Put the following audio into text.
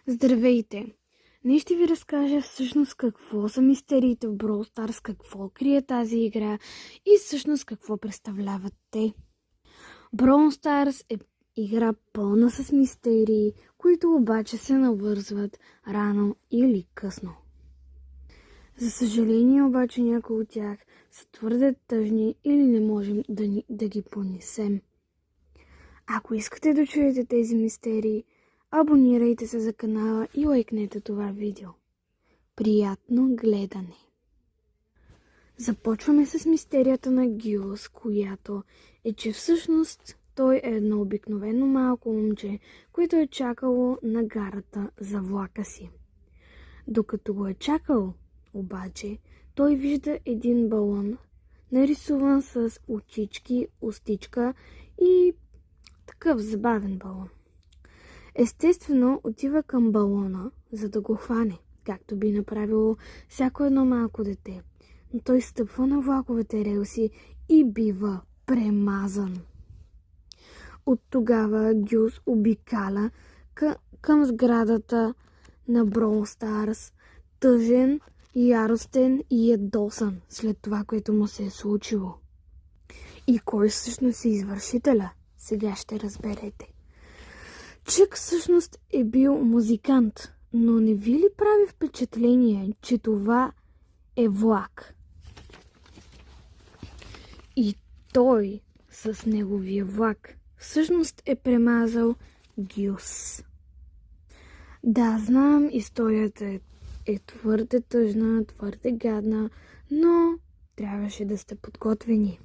Здравейте! Днес ще ви разкажа всъщност какво са мистериите в Brawl Stars, какво крие тази игра и всъщност какво представляват те. Brawl Stars е игра пълна с мистерии, които обаче се навързват рано или късно. За съжаление обаче някои от тях са твърде тъжни или не можем да ги понесем. Ако искате да чуете тези мистерии, абонирайте се за канала и лайкнете това видео. Приятно гледане! Започваме с мистерията на Гюс, която е, че всъщност той е едно обикновено малко момче, което е чакало на гарата за влака си. Докато го е чакал, обаче, той вижда един балон, нарисуван с очички, устичка и такъв забавен балон. Естествено, отива към балона, за да го хване, както би направило всяко едно малко дете. Но той стъпва на влаковете релси и бива премазан. От тогава Гюс обикаля към сградата на Brawl Stars, тъжен, яростен и ядосан след това, което му се е случило. И кой всъщност е извършителя? Сега ще разберете. Чък всъщност е бил музикант, но не ви ли прави впечатление, че това е влак? И той с неговия влак всъщност е премазал Гюс. Да, знам, историята е твърде тъжна, твърде гадна, но трябваше да сте подготвени.